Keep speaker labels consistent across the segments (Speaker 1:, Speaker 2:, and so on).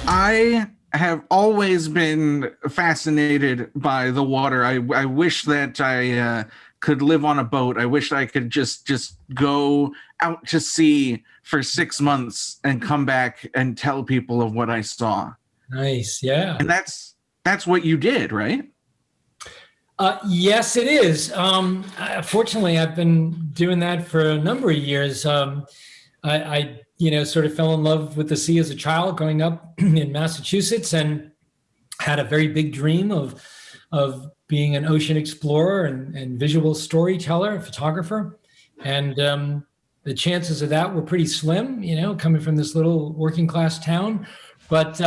Speaker 1: I have always been fascinated by the water. I wish that I could live on a boat. I wish I could just go out to sea for 6 months and come back and tell people of what I saw.
Speaker 2: Nice. Yeah.
Speaker 1: And that's what you did, right?
Speaker 2: Yes, it is. Fortunately, I've been doing that for a number of years. I sort of fell in love with the sea as a child growing up in Massachusetts, and had a very big dream of being an ocean explorer and visual storyteller, photographer. And the chances of that were pretty slim, coming from this little working class town. But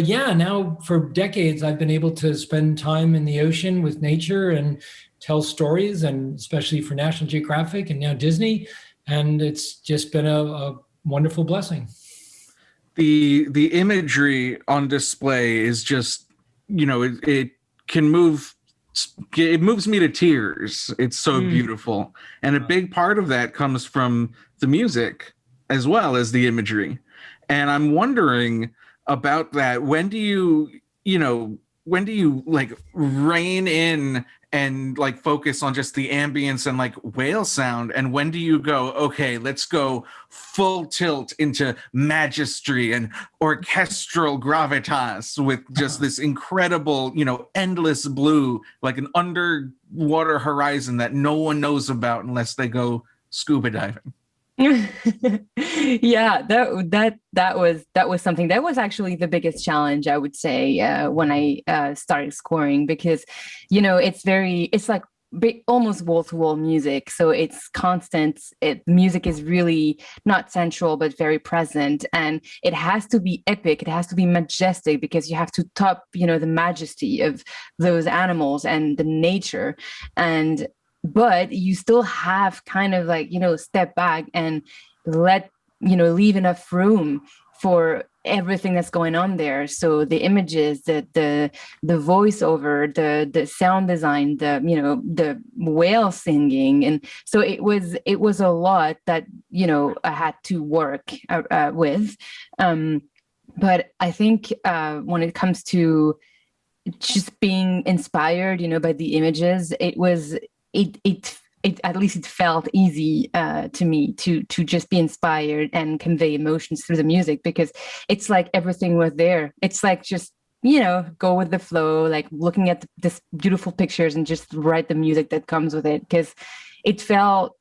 Speaker 2: yeah, now for decades, I've been able to spend time in the ocean with nature and tell stories, and especially for National Geographic and now Disney. And it's just been a wonderful blessing.
Speaker 1: The imagery on display is just, it can move. It moves me to tears. It's so beautiful. And a big part of that comes from the music as well as the imagery. And I'm wondering about that. When do you like rein in and like focus on just the ambience and like whale sound? And when do you go, okay, let's go full tilt into magistry and orchestral gravitas with just this incredible, endless blue, like an underwater horizon that no one knows about unless they go scuba diving?
Speaker 3: Yeah, that was something that was actually the biggest challenge, I would say, when I started scoring, because it's like almost wall-to-wall music, so it's constant. Music is really not central but very present, and it has to be epic, it has to be majestic, because you have to top the majesty of those animals and the nature. But you still have kind of like, step back and leave enough room for everything that's going on there. So the images, the voiceover, the sound design, the whale singing. And so it was a lot that, I had to work with. But I think when it comes to just being inspired, by the images, it at least it felt easy to me to just be inspired and convey emotions through the music, because it's like everything was there. It's like just go with the flow, like looking at this beautiful pictures and just write the music that comes with it, because it felt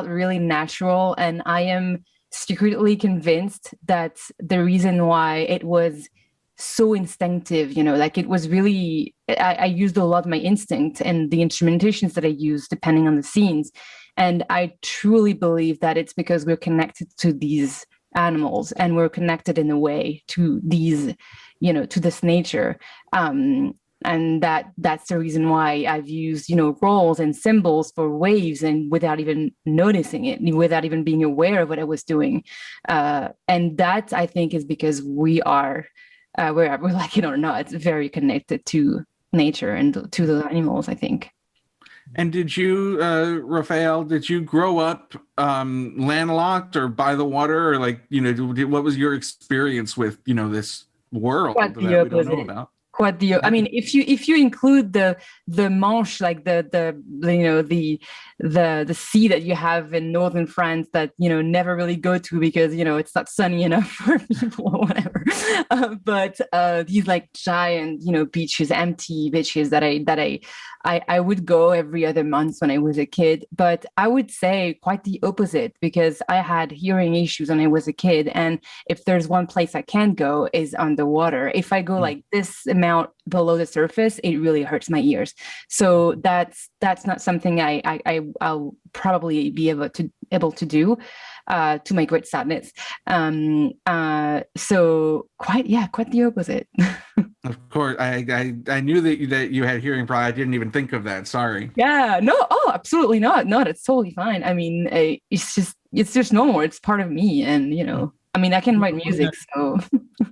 Speaker 3: really natural. And I am secretly convinced that the reason why it was so instinctive, like it was really, I used a lot of my instinct and the instrumentations that I used depending on the scenes. And I truly believe that it's because we're connected to these animals, and we're connected in a way to these, to this nature. And that's the reason why I've used, roles and symbols for waves, and without even noticing it, without even being aware of what I was doing. And that, I think, is because we are, wherever we like it or not, it's very connected to nature and to the animals, I think.
Speaker 1: And did you, Raphaelle, did you grow up landlocked or by the water, or like, what was your experience with, this world that we don't know about?
Speaker 3: I mean, if you include the Manche, like the sea that you have in northern France that never really go to because it's not sunny enough for people or whatever. But these like giant beaches, empty beaches that I would go every other month when I was a kid. But I would say quite the opposite, because I had hearing issues when I was a kid, and if there's one place I can't go is underwater. If I go like this amount below the surface, it really hurts my ears. So that's not something I'll probably be able to do, to my great sadness. So quite the opposite.
Speaker 1: Of course, I knew that you had hearing problems. I didn't even think of that. Sorry.
Speaker 3: Yeah, no, absolutely not. No, it's totally fine. I mean, it's just normal. It's part of me, and I mean, I can write music, so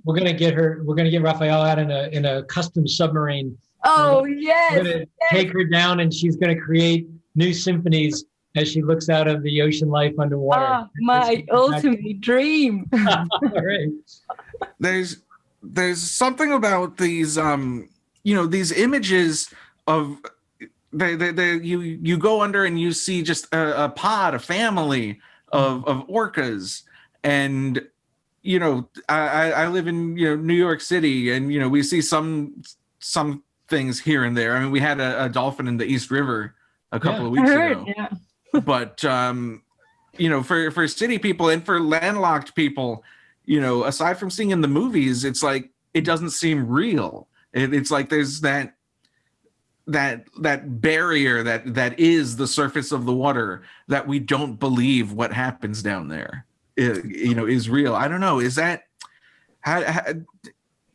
Speaker 2: we're gonna get Raphaelle out in a custom submarine.
Speaker 3: Oh, yes.
Speaker 2: We're gonna take her down, and she's gonna create new symphonies as she looks out of the ocean life underwater.
Speaker 3: My ultimate dream.
Speaker 2: All right.
Speaker 1: there's something about these these images of you go under and you see just a pod, a family of orcas. And I live in New York City, and we see some things here and there. I mean, we had a dolphin in the East River a couple of weeks ago.
Speaker 3: Yeah.
Speaker 1: But for city people and for landlocked people, aside from seeing in the movies, it's like it doesn't seem real. It's like there's that barrier that is the surface of the water, that we don't believe what happens down there is real. I don't know. Is that how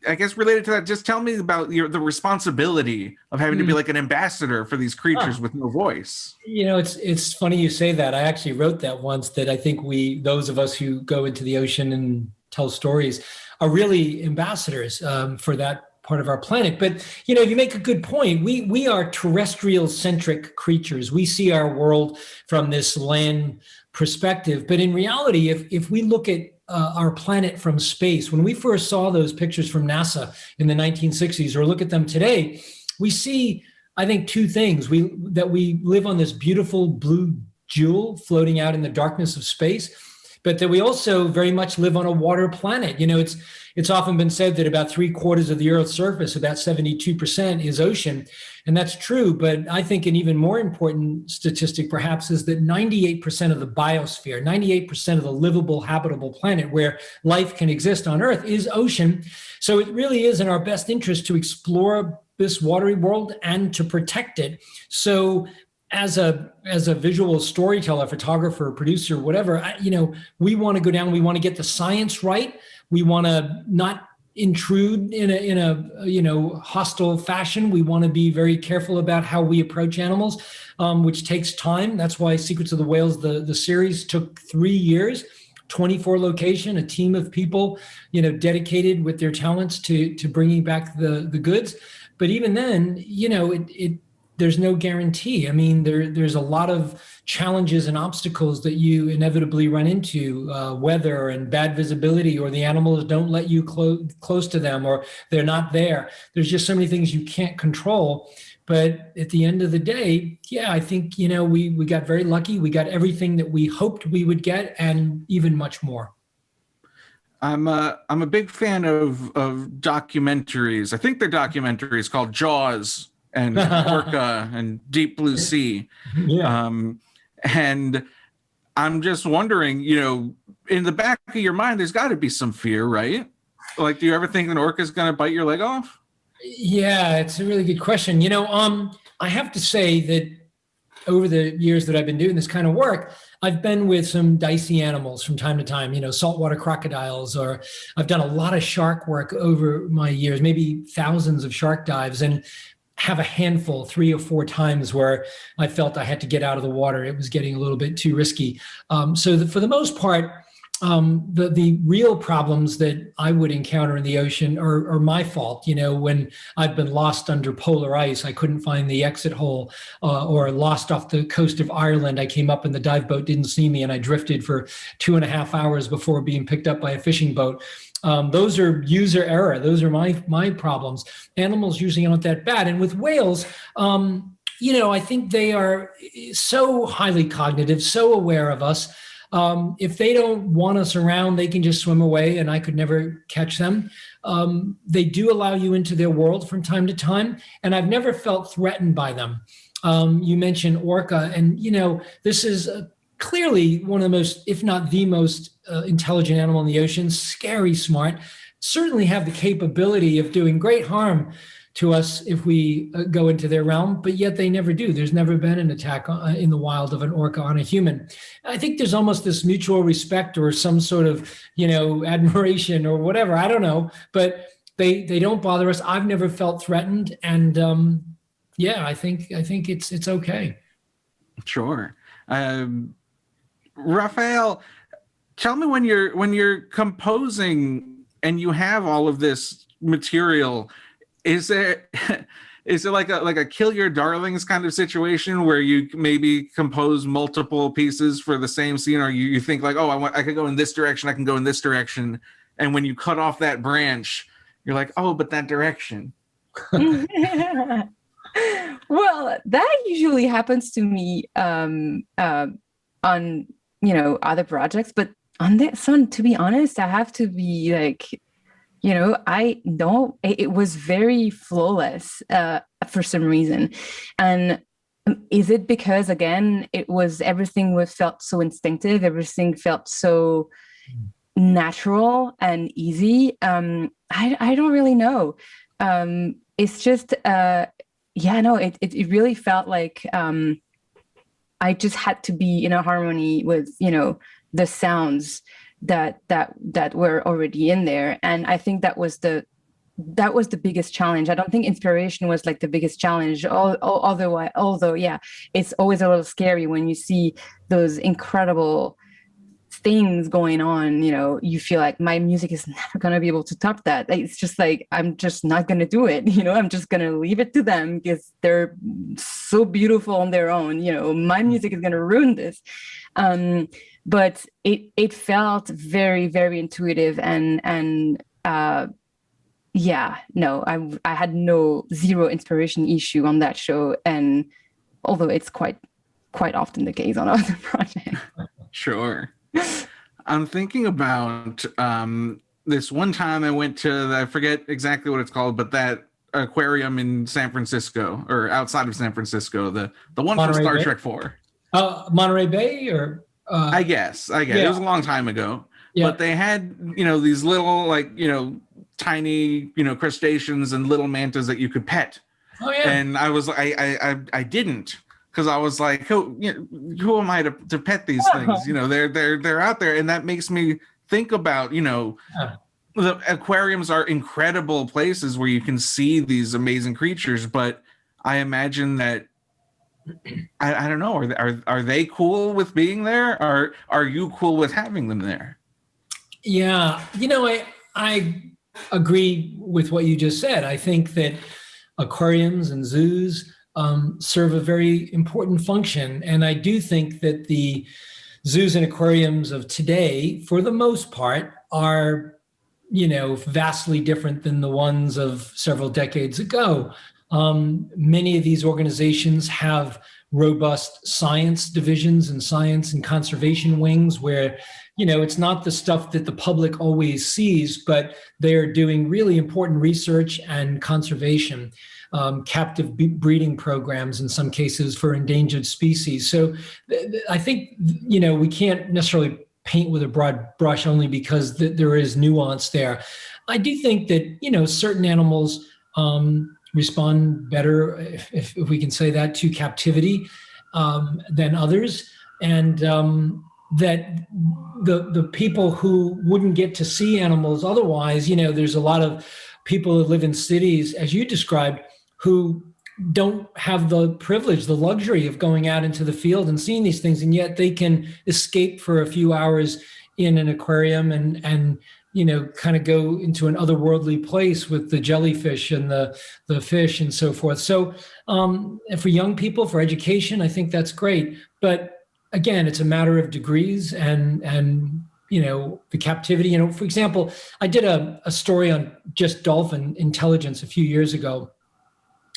Speaker 1: I guess related to that? Just tell me about the responsibility of having to be like an ambassador for these creatures with no voice.
Speaker 2: It's funny you say that. I actually wrote that once, that I think those of us who go into the ocean and tell stories, are really ambassadors for that part of our planet. But you make a good point. We are terrestrial centric creatures. We see our world from this land perspective. But in reality, if we look at our planet from space, when we first saw those pictures from NASA in the 1960s, or look at them today, we see, I think, two things. That we live on this beautiful blue jewel floating out in the darkness of space, but that we also very much live on a water planet. It's often been said that about 3/4 of the Earth's surface, about 72%, is ocean. And that's true. But I think an even more important statistic perhaps is that 98% of the biosphere, 98% of the livable, habitable planet where life can exist on Earth is ocean. So it really is in our best interest to explore this watery world and to protect it. So as a visual storyteller, photographer, producer, whatever, we want to go down, we want to get the science right. We want to not intrude in a hostile fashion. We want to be very careful about how we approach animals, which takes time. That's why Secrets of the Whales, the series, took 3 years, 24 location, a team of people, dedicated with their talents to bringing back the goods. But even then, there's no guarantee. I mean, there's a lot of challenges and obstacles that you inevitably run into, weather and bad visibility, or the animals don't let you close to them, or they're not there. There's just so many things you can't control. But at the end of the day, I think, we got very lucky. We got everything that we hoped we would get, and even much more.
Speaker 1: I'm a big fan of documentaries. I think they're documentaries called Jaws and Orca and Deep Blue Sea.
Speaker 2: Yeah.
Speaker 1: And I'm just wondering, in the back of your mind, there's got to be some fear, right? Like, do you ever think an orca is going to bite your leg off?
Speaker 2: Yeah, it's a really good question. I have to say that over the years that I've been doing this kind of work, I've been with some dicey animals from time to time, saltwater crocodiles, or I've done a lot of shark work over my years, maybe thousands of shark dives, and have a handful, 3 or 4 times, where I felt I had to get out of the water. It was getting a little bit too risky. For the most part, the real problems that I would encounter in the ocean are my fault. When I've been lost under polar ice, I couldn't find the exit hole, or lost off the coast of Ireland. I came up and the dive boat didn't see me, and I drifted for 2.5 hours before being picked up by a fishing boat. Those are user error. Those are my problems. Animals usually aren't that bad. And with whales, I think they are so highly cognitive, so aware of us. If they don't want us around, they can just swim away, and I could never catch them. They do allow you into their world from time to time, and I've never felt threatened by them. You mentioned orca, and this is clearly one of the most, if not the most intelligent animal in the ocean, scary smart, certainly have the capability of doing great harm to us if we go into their realm, but yet they never do. There's never been an attack in the wild of an orca on a human. I think there's almost this mutual respect, or some sort of, admiration or whatever. I don't know, but they don't bother us. I've never felt threatened. And I think it's okay.
Speaker 1: Sure. Raphaelle, tell me, when you're composing and you have all of this material, is there like a kill your darlings kind of situation where you maybe compose multiple pieces for the same scene, or you think like, I could go in this direction, I can go in this direction, and when you cut off that branch, you're like, oh, but that direction.
Speaker 3: Well, that usually happens to me on other projects, but on this one, to be honest, I have to be like, I don't. It was very flawless for some reason, and is it because again, everything was felt so instinctive, everything felt so natural and easy. I don't really know. It's just yeah, no, it really felt like I just had to be in a harmony with, the sounds that were already in there. And I think that was the biggest challenge. I don't think inspiration was like the biggest challenge. Although, yeah, it's always a little scary when you see those incredible things going on. You feel like my music is never going to be able to top that. It's just like, I'm just not going to do it. I'm just going to leave it to them because they're so beautiful on their own. My music is going to ruin this. But it felt very, very intuitive and yeah, no, I had zero inspiration issue on that show. And although it's quite often the case on other projects.
Speaker 1: Sure. I'm thinking about this one time I went to, I forget exactly what it's called, but that aquarium in San Francisco, or outside of San Francisco, the one from Star Trek 4.
Speaker 2: Monterey Bay, or
Speaker 1: I guess
Speaker 2: yeah.
Speaker 1: It was a long time ago. Yeah. But they had these little tiny crustaceans and little mantas that you could pet.
Speaker 2: Oh yeah.
Speaker 1: And I didn't. Because I was like, who am I to pet these things? They're out there, and that makes me think about, the aquariums are incredible places where you can see these amazing creatures. But I imagine that I don't know, are they cool with being there? Are you cool with having them there?
Speaker 2: Yeah, I agree with what you just said. I think that aquariums and zoos serve a very important function. And I do think that the zoos and aquariums of today, for the most part, are, vastly different than the ones of several decades ago. Many of these organizations have robust science divisions and science and conservation wings where, it's not the stuff that the public always sees, but they're doing really important research and conservation. Captive breeding programs in some cases for endangered species. So I think, we can't necessarily paint with a broad brush only because there is nuance there. I do think that, certain animals respond better, if we can say that, to captivity than others. And that the people who wouldn't get to see animals otherwise, there's a lot of people that live in cities, as you described, who don't have the privilege, the luxury of going out into the field and seeing these things, and yet they can escape for a few hours in an aquarium and kind of go into an otherworldly place with the jellyfish and the fish and so forth. So for young people, for education, I think that's great. But again, it's a matter of degrees and the captivity. For example, I did a story on just dolphin intelligence a few years ago.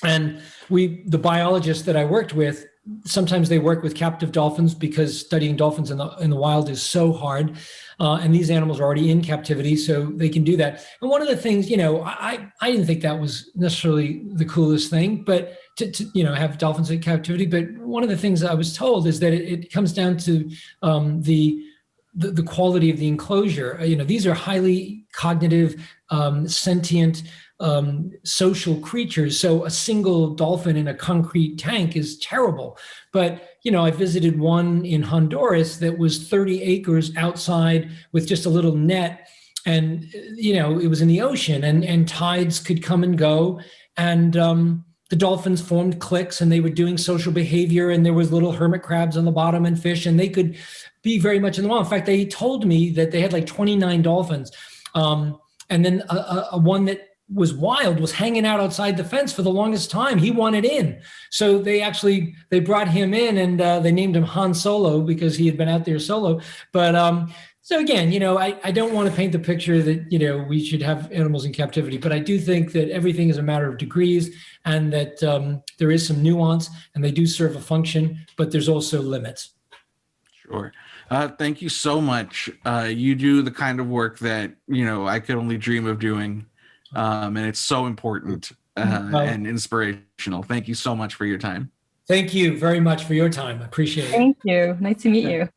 Speaker 2: And the biologists that I worked with, sometimes they work with captive dolphins because studying dolphins in the wild is so hard. And these animals are already in captivity, so they can do that. And one of the things, I didn't think that was necessarily the coolest thing, but to have dolphins in captivity. But one of the things I was told is that it comes down to the quality of the enclosure. These are highly cognitive, sentient, social creatures. So a single dolphin in a concrete tank is terrible. But, I visited one in Honduras that was 30 acres outside with just a little net. And, it was in the ocean and tides could come and go. And the dolphins formed cliques and they were doing social behavior. And there was little hermit crabs on the bottom and fish, and they could be very much in the wild. In fact, they told me that they had like 29 dolphins. And then a one that was wild was hanging out outside the fence for the longest time. He wanted in. So they brought him in and they named him Han Solo because he had been out there solo. But So again, I don't want to paint the picture that, we should have animals in captivity, but I do think that everything is a matter of degrees, and that there is some nuance, and they do serve a function, but there's also limits.
Speaker 1: Sure. Thank you so much. You do the kind of work that, I could only dream of doing. And it's so important and inspirational. Thank you so much for your time.
Speaker 2: Thank you very much for your time. I appreciate it.
Speaker 3: Thank you. Nice to meet you.